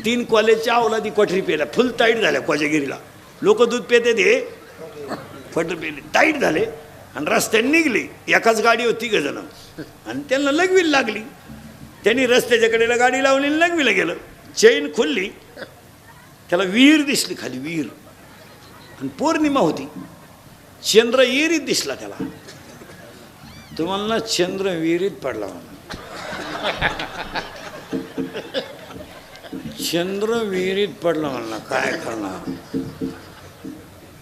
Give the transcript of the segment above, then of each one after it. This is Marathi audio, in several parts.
3 कॉलेजच्या अवलादी क्वाटरी पेल्या फुल टाईट झाल्या कोजागिरीला. लोक दूध पेते ते क्वाटर पेले टाईट झाले आणि रस्त्याने निघले. एकाच गाडी होती गजन आणि त्यांना लगवीला लागली. त्यांनी रस्त्याच्या कडेला गाडी लावली आणि लगवीला गेलं. चेन खुलली, त्याला विहीर दिसली खाली विहीर आणि पौर्णिमा होती. चंद्र विहिरीत दिसला त्याला. तुम्हाला चंद्र विहिरीत पडला म्हणा. चंद्र विहिरीत पडला म्हणला काय करणार.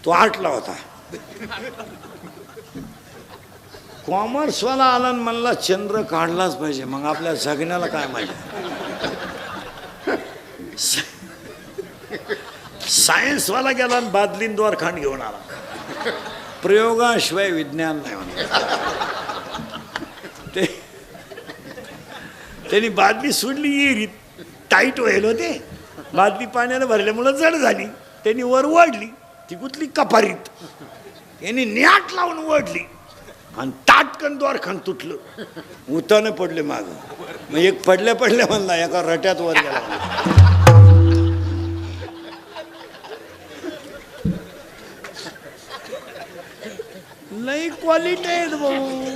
तो आटला होता. कॉमर्सवाला आला आणि म्हणला चंद्र काढलाच पाहिजे. मग आपल्या जगण्याला काय मजा. सायन्सवाला गेला आणि बादलीन द्वारखांड घेऊन आला. प्रयोगाशिवाय विज्ञान नाही म्हणा. त्यांनी बादली सोडली विहिरीत. टाईट व्हायल होते. बादली पाण्यानं भरल्यामुळं जड झाली. त्यांनी वर ओढली, ती गुतली कपारीत. त्यांनी न्याट लावून ओढली आणि ताटकन द्वारखांड तुटलं. उतानं पडले माग. मग एक पडल्या म्हणला एका रट्यात वर गेला. लई क्वालिटी आहेत भाऊ.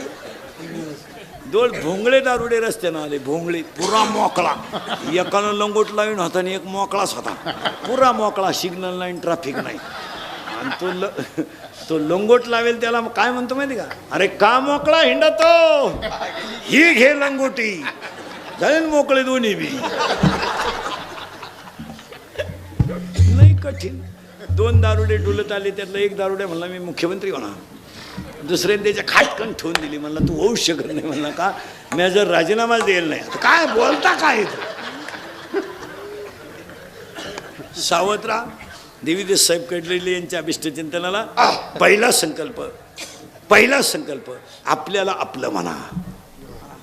2 भोंगळे दारुडे रस्त्यानं आले. भोंगळे पुरा मोकळा. एकानं लंगोट लावून होता आणि एक मोकळाच होता. पुरा मोकळा. सिग्नल नाही, ट्रॅफिक नाही. आणि तो लंगोट लावेल त्याला काय म्हणतो माहिती का. अरे का मोकळा हिंडा तो, ही घे लंगोटी. जाईल मोकळे दोन्ही बी. नाही कठीण. 2 दारुडे डुलत आले. त्यातला एक दारुडे म्हणला मी मुख्यमंत्री होणार. दुसऱ्याने त्याच्या खाटकन ठेवून दिली. म्हणला तू होऊ शकत नाही. म्हणला का, मी जर राजीनामा देईल नाही. काय बोलता काय. सावत्रा देवीदास साहेब कडलेले यांच्या अभिष्टचिंतनाला पहिला संकल्प आपल्याला आपलं म्हणा.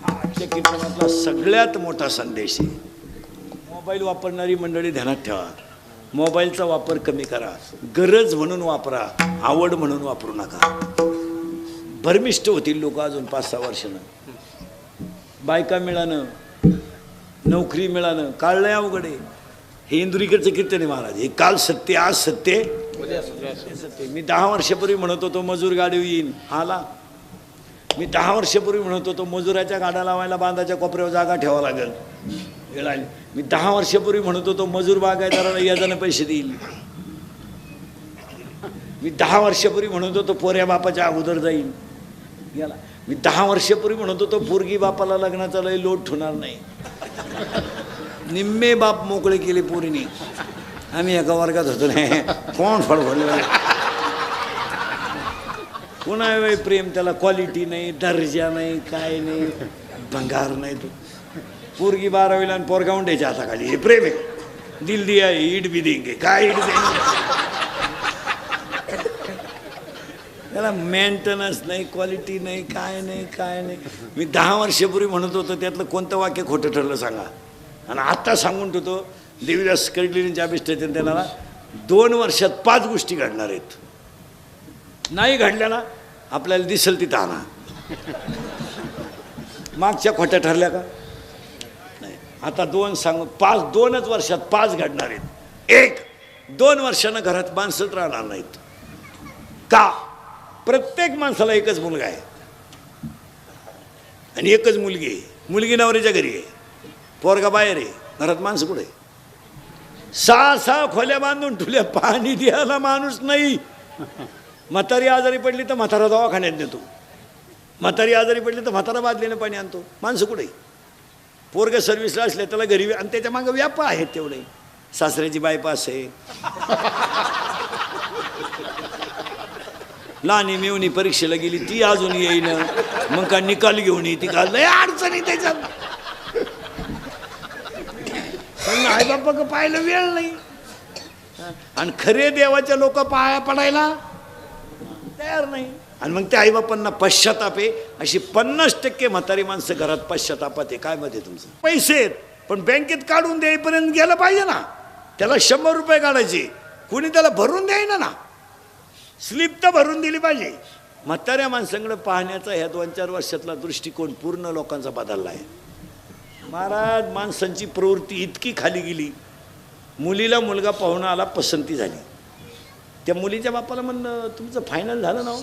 आजच्या कीर्तनातला सगळ्यात मोठा संदेश आहे. मोबाईल वापरणारी मंडळी ध्यानात ठेवा. मोबाईलचा वापर कमी करा. गरज म्हणून वापरा, आवड म्हणून वापरू नका. भरमिष्ट होतील लोक अजून 5-6 वर्षानं. बायका मिळानं, नोकरी मिळानं काळलंय अवघड आहे. हे इंदुरीकडचं कीर्तन आहे महाराज. हे काल सत्य, आज सत्य, सत्य. मी 10 वर्षापूर्वी म्हणत होतो मजूर गाडी येईन, आला. मी 10 वर्षापूर्वी म्हणत होतो मजुराच्या गाड्या लावायला बांधाच्या कोपऱ्यावर जागा ठेवावं लागेल, वेळ आली. मी 10 वर्षापूर्वी म्हणत होतो मजूर बागायतदाराला याजानं पैसे देईल. मी 10 वर्षापूर्वी म्हणत होतो पोऱ्या बापाच्या अगोदर जाईल, गेला. मी 10 वर्षापूर्वी म्हणत होतो पोरगी बापाला लग्नाचा लय लोट होणार नाही. निम्मे बाप मोकळे केले पोरीने. आम्ही एका वर्गात होतो नाही. कोण फडफडलं. पुन्हा वय प्रेम, त्याला क्वालिटी नाही, दर्जा नाही, काय नाही, भंगार नाही. तो पोरगी 12वीला आणि पोरगा उंड्याच्या हाताखाली. हे प्रेम आहे. दिल दिया ईट भी देंगे. काय ईट देंगे. त्याला मेंटेनन्स नाही, क्वालिटी नाही, काय नाही, काय नाही. मी 10 वर्षापूर्वी म्हणत होतो त्यातलं कोणतं वाक्य खोटं ठरलं सांगा. आणि आत्ता सांगून ठेवतो देवीदास कडलेलींच्या अभिष्टाच्या त्याला 2 वर्षात 5 गोष्टी घडणार आहेत. नाही घडल्या ना आपल्याला दिसेल तिथं आणा. मागच्या खोट्या ठरल्या का नाही. आता 2 सांगू, 2च वर्षात 5 घडणार आहेत. 1, 2 वर्षानं घरात माणसंच राहणार नाहीत. का. प्रत्येक माणसाला एकच मुलगा आहे आणि एकच मुलगी आहे. मुलगी नवऱ्याच्या घरी आहे, पोरगा बाहेर आहे, घरात माणसं कुठे. 6 खोल्या बांधून ठेवल्या, पाणी द्यायला माणूस नाही. म्हातारी आजारी पडली तर म्हातारा दवाखान्यात नेतो. म्हातारी आजारी पडली तर म्हातारा बादलीनं पाणी आणतो. माणसं कुठे. पोरगा सर्व्हिसला असले त्याला घरी, आणि त्याच्या मागं व्यापा आहेत तेवढे. सासऱ्याची बायपास आहे, लहानी मेवणी परीक्षेला गेली ती अजून येईन, मग का निकाल घेऊन येते का, लय अडचणी त्याच्यात. आई बापा पाहायला वेळ नाही. आणि खरे देवाच्या लोक पाया पडायला तयार नाही. आणि मग त्या आईबापांना पश्चाताप आहे. अशी 50% म्हातारी माणसं घरात पश्चातापात आहे. काय मध्ये तुमचं पैसे आहेत पण बँकेत काढून द्यायपर्यंत गेलं पाहिजे ना. त्याला 100 रुपये काढायचे, कुणी त्याला भरून द्यायना ना. स्लिप तर भरून दिली पाहिजे. म्हाताऱ्या माणसांकडे पाहण्याचा ह्या 2-4 वर्षातला दृष्टिकोन पूर्ण लोकांचा बदलला आहे. महाराज माणसांची प्रवृत्ती इतकी खाली गेली. मुलीला मुलगा पाहुणा आला, पसंती झाली. त्या मुलीच्या बापाला म्हणलं तुमचं फायनल झालं ना हो?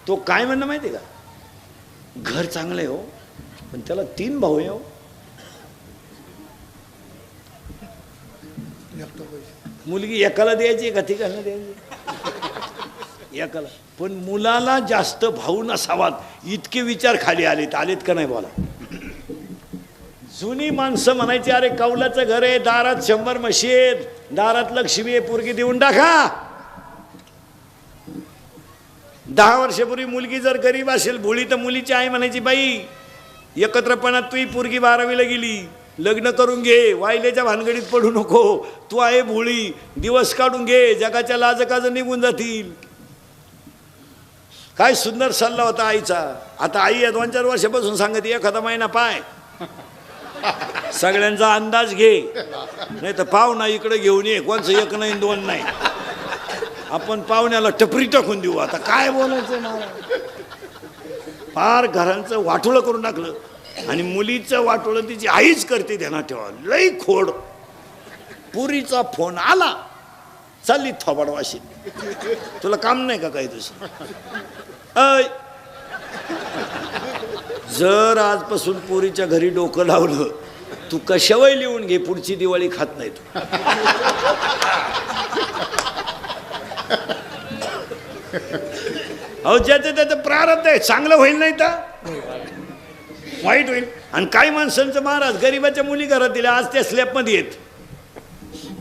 तो काय म्हणणं माहिती आहे का, घर चांगलं आहे हो, पण त्याला 3 भाऊ आहे हो. मुलगी एकाला द्यायची का तिघांना द्यायची? एकाला. पण मुलाला जास्त भाऊ नसावात इतके विचार खाली आलेत का नाही बोला. जुनी माणसं म्हणायची अरे कौलाचं घर आहे, दारात 100 म्हशी आहेत, दारात लक्ष्मी आहे, पोरगी देऊन टाका. 10 वर्षापूर्वी मुलगी जर गरीब असेल भोळी तर मुलीची आई म्हणायची बाई एकत्रपणात तुही पोरगी 12वीला गेली, लग्न करून घे, वायलेच्या भानगडीत पडू नको, तू आहे भोळी, दिवस काढून घे, जगाच्या लाजकाज निघून जातील. काय सुंदर सल्ला होता आईचा. आता आई या 2-4 वर्षापासून सांगते एखादा महिना पाय, सगळ्यांचा अंदाज घे, नाही तर पाहुणा इकडे घेऊन ये, कोणचं 1 नाही 2 नाही, आपण पाहुण्याला टपरी टाकून देऊ. आता काय बोलायचं मला, फार घरांचं वाटोळं करून टाकलं. आणि मुलीचं वाटोळं तिची आईच करते, ध्यानात ठेवा, लई खोड. पुरीचा फोन आला, चालली थोबाड वाशी, तुला काम नाही का काही दुसरं? अय जर आजपासून पोरीच्या घरी डोकं लावलं, तू कशावय लिहून घे, पुढची दिवाळी खात नाही तू. अहो ज्याचं त्याचं प्रारब्ध आहे, चांगलं होईल नाही तर वाईट होईल. आणि काही माणसांचं महाराज गरीबाच्या मुली घरात दिल्या, आज त्या स्लॅबमध्ये येत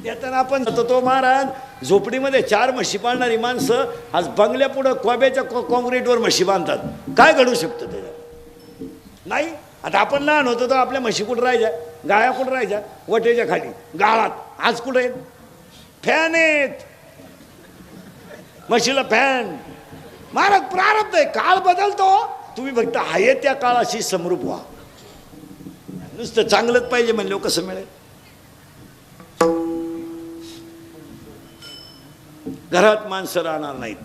त्यातना आपण तो महाराज झोपडीमध्ये 4 म्हशी पाळणारी माणसं आज बंगल्या पुढं कोब्याच्या कॉन्क्रीटवर म्हशी बांधतात. काय घडू शकतं त्याच्यात? नाही. आता आपण लहान होतो तर आपल्या म्हशी कुठं राहायच्या, गाया कुठं राहायच्या, वटेच्या खाली गाळात. आज कुठं आहेत? फॅन आहेत, म्हशीला फॅन. महाराज प्रारब्ध आहे, काळ बदलतो, तुम्ही फक्त आहे त्या काळाशी समरूप व्हा. नुसतं चांगलंच पाहिजे म्हणलं कसं मिळेल? घरात माणसं राहणार नाहीत.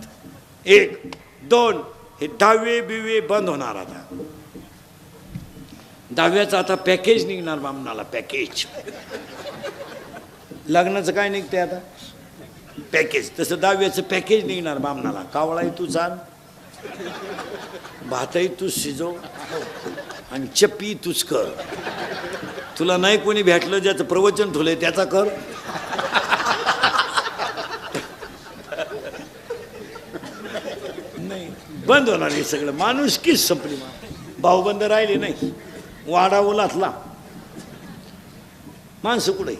1, 2 हे 10वे बिवे बंद होणार. आता 10व्याचं आता पॅकेज निघणार बामणाला, पॅकेज. लग्नाचं काय निघतंय आता? पॅकेज. तसं 10व्याचं पॅकेज निघणार बामणाला. कावळाही तू चाल, भातही तूच शिजव आणि चप्पी तूच कर. तुला नाही कोणी भेटलं ज्याचं प्रवचन ठेवलंय त्याचा कर. नाही, बंद होणार हे सगळं. माणुसकीच संपली. भाऊबंद राहिले नाही, वाडा उलातला. माणसं कुठे?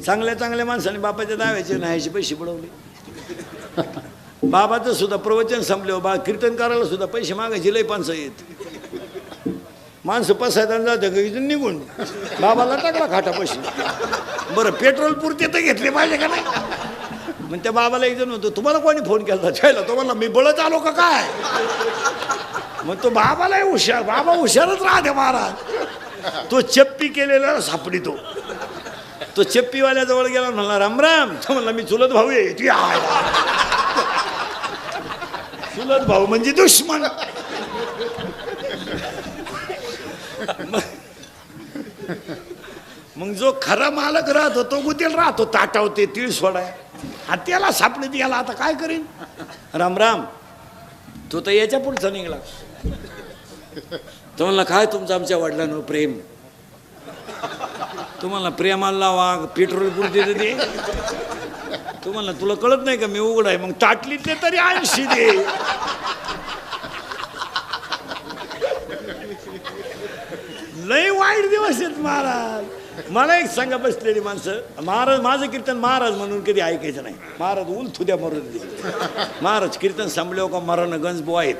चांगल्या चांगल्या माणसाने बापाच्या दाव्याचे न्यायचे पैसे बुडवले. बाबाचं सुद्धा प्रवचन संपल्यावर बा कीर्तन करायला सुद्धा पैसे मागायचे लय पानसं येत. माणसं पसायदान जातं इथून निघून बाबाला टाकला खाटा पैसे. बरं पेट्रोल पुरते तर घेतले पाहिजे का नाही? मग त्या बाबाला इथून होतो, तुम्हाला कोणी फोन केला छायला? तो म्हणला मी बळत आलो का काय? मग तो बाबालाही हुशार, बाबा हुशारच राहते महाराज. तो चप्पी केलेला सापडितो. तो चप्पीवाल्याजवळ गेला, म्हणला राम राम. तो म्हणला मी चुलत भाऊ आहे. चुलत भाऊ म्हणजे दुश्मन. मग जो खरा मालक राहतो तो गुतेल राहतो, ताटावते तीळ सोडाय. हा त्याला सापडीत गेला, आता काय करीन? राम राम. तो तर याच्या पुढचा निघाला. तो म्हणला काय तुमचं आमच्या वडिलांवर प्रेम? तुम्हाला प्रेमाला वाघ पेट्रोल पुरते ते. तुम्हाला तुला कळत नाही का मी उघड आहे? मग ताटलीतले तरी 80 दे. लय वाईट दिवस आहेत महाराज. मला एक सांगा बसलेली माणसं, महाराज माझं कीर्तन महाराज म्हणून कधी ऐकायचं नाही. महाराज उलथू द्या मरून दे. महाराज कीर्तन संपल्यावर का मरण गंजबो आहेत,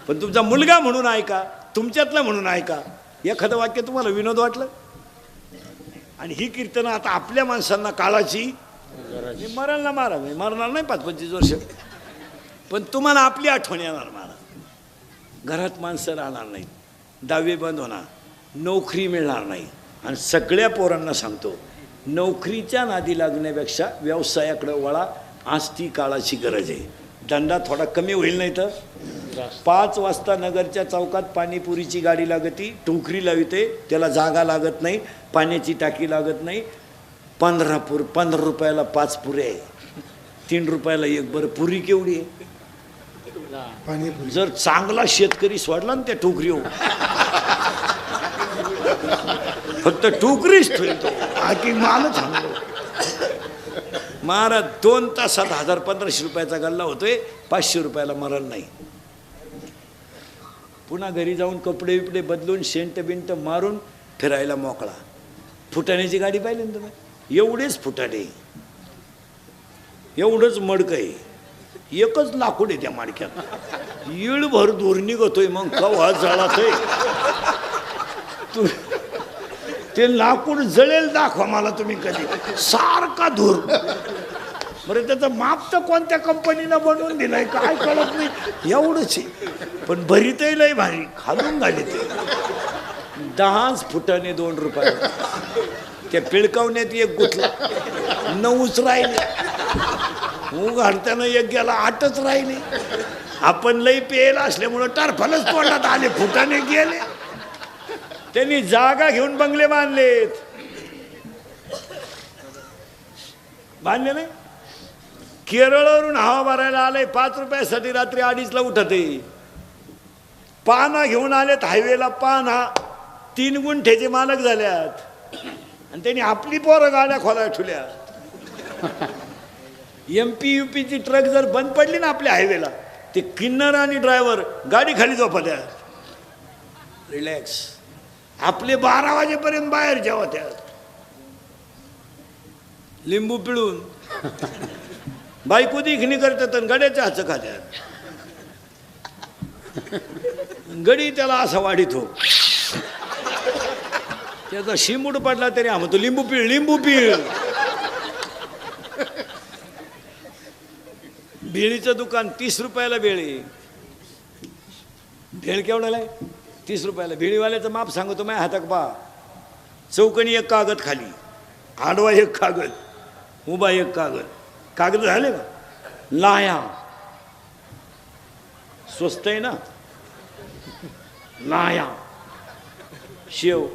पण तुमचा मुलगा म्हणून ऐका, तुमच्यातला म्हणून ऐका. एखादं वाक्य तुम्हाला विनोद वाटलं? आणि ही कीर्तन आता आपल्या माणसांना काळाची मरण ना महाराज मरणार नाही 5-25 वर्ष, पण तुम्हाला आपली आठवण येणार महाराज. घरात माणसं राहणार नाहीत, 10वी बंद होणार, नोकरी मिळणार नाही. आणि सगळ्या पोरांना सांगतो, नोकरीच्या नादी लागण्यापेक्षा व्यवसायाकडे वळा. आज ती काळाची गरज आहे. धंदा थोडा कमी होईल नाही तर 5 वाजता नगरच्या चौकात पाणीपुरीची गाडी लागती, टोकरी लाविते, त्याला जागा लागत नाही, पाण्याची टाकी लागत नाही. 15 रुपयाला 5 पुरे आहे, 3 रुपयाला 1. बरं पुरी केवढी आहे? जर चांगला शेतकरी सोडला ना त्या टोकरीवर, फक्त टोकरीच ठेवतो, बाकी मालच थांबतो. महाराज 2 तासात 1000-1500 रुपयाचा गल्ला होतोय, 500 रुपयाला मरण नाही. पुन्हा घरी जाऊन कपडे बिपडे बदलून शेंट बिंट मारून फिरायला मोकळा. फुटाण्याची गाडी पाहिली ना तुम्ही? एवढेच फुटाणे, एवढंच मडकं आहे, एकच लाकूड आहे त्या माडक्यात, येळभर धूर निघतोय. मग कवा जळतोय तू, ते लाकूड जळेल दाखवा मला तुम्ही कधी, सारखा धूर. बरं त्याचं माप तर कोणत्या कंपनीनं बनवून दिलंय काय कळत नाही, एवढंच आहे. पण भरीतही लय भारी, खालून घाली ते 10 फुटाने 2 रुपये. त्या पिळकावण्यात 1 गुतला, 9च राहिले. घालताना 1 गेला, 8च राहिले. आपण लई पेला असल्यामुळं टरफलच तोंडात आले, फुटाने गेले. त्यांनी जागा घेऊन बंगले बांधले नाही. केरळवरून हवा भरायला आले, 5 रुपयासाठी रात्री 2:30ला उठते. पाना घेऊन आलेत हायवेला, पाना 3 गुंठ्याचे मालक झाल्यात, आणि त्यांनी आपली पोरं गाड्या खोला ठेवल्या. MP UPची ट्रक जर बंद पडली ना आपल्या हायवेला, ते किन्नर आणि ड्रायव्हर गाडी खाली झोपत्या, रिलॅक्स. आपले 12 वाजेपर्यंत बाहेर जेवत्या, लिंबू पिळून. बायको देखणी करतात आणि गड्याच्या हाच खात्यात. गडी त्याला असा वाढीत हो, त्याचा शिमूड पडला तरी म्हणतो लिंबू पिळ, लिंबू पिळ. भेळीचं दुकान 30 रुपयाला भेळी. भेळ केवढ्याला आहे? 30 रुपयाला. भेळीवाल्याचं माप सांगतो माझ्या हातात पा. चौकणी 1 कागद खाली, आडवा 1 कागद, उभा 1 कागद. कागद झाले का? लाया स्वस्त आहे ना, लाया शेव,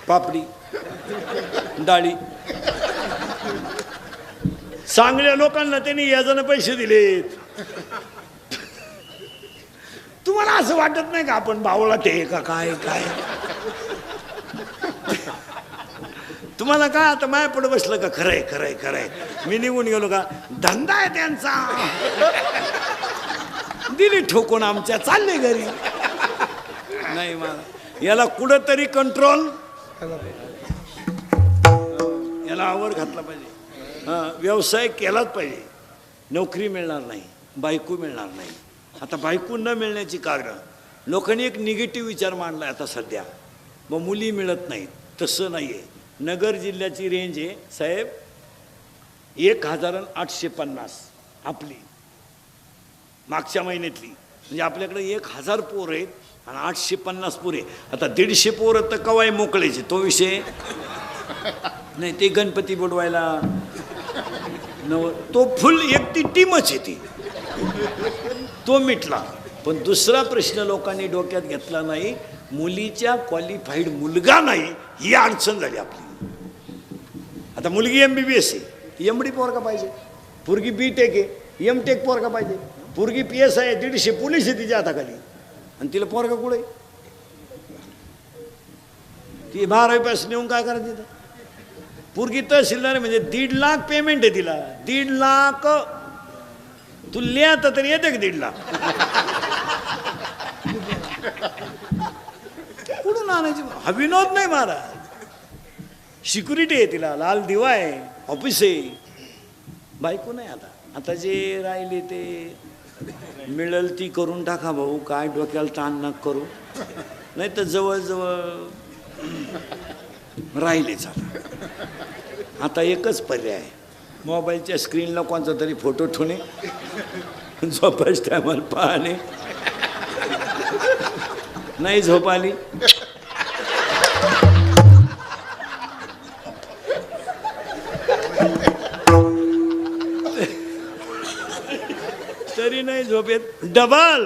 पापडी, डाळी. चांगल्या लोकांना त्यांनी याजाने पैसे दिलेत. तुम्हाला असं वाटत नाही का आपण बावळाट आहे का काय काय? तुम्हाला काय आता माया पुढे बसलं का? खरंय खरंय खरंय, मी निघून गेलो का? धंदा आहे त्यांचा, दिली ठोकून आमच्या, चालले घरी. नाही मला याला कुठंतरी कंट्रोल, याला आवर घातला पाहिजे. व्यवसाय केलाच पाहिजे. नोकरी मिळणार नाही, बायको मिळणार नाही. आता बायको न मिळण्याची कारण लोकांनी एक निगेटिव्ह विचार मांडला आता सध्या, मग मुली मिळत नाहीत. तसं नाही आहे. नगर जिल्ह्याची रेंज आहे साहेब 1850 आपली मागच्या महिन्यातली. म्हणजे आपल्याकडे 1000 पोर आहेत आणि 850 पोरे. आता 150 पोरं तर कवाय मोकळेचे, तो विषय नाही. ते गणपती बुडवायला तो फुल एकटी टीमच येते, तो मिटला. पण दुसरा प्रश्न लोकांनी डोक्यात घेतला नाही, मुलीच्या क्वालिफाईड मुलगा नाही, ही अडचण झाली आपली. आता मुलगी MBBS आहे, MD पोरगा पाहिजे. पोरगी BTech आहे, MTech पोरगा पाहिजे. पोरगी PSI आहे, 150 पोलीस आहे तिच्या हाताखाली, आणि तिला पोरगा कुठे? ती 12वी पास नेऊन काय करायचं तिथं? पोरगी तहसीलदार म्हणजे 1.5 लाख पेमेंट आहे तिला. 1.5 लाख तू लिहात तरी येते का? 1.5 लाख कुठून आणायची? हा विनोद नाही महाराज. सिक्युरिटी आहे तिला, लाल दिवा आहे, ऑफिस आहे. बायको नाही. आता जे राहिले ते मिळेल ती करून टाका भाऊ, काय डोक्याला ताण नका करू. नाही तर जवळजवळ राहिलेच. आता एकच पर्याय आहे, मोबाईलच्या स्क्रीनला कोणता तरी फोटो ठेवणे, झोपायच्या टायमाला पाहणे. नाही झोप आली झोपेत डबल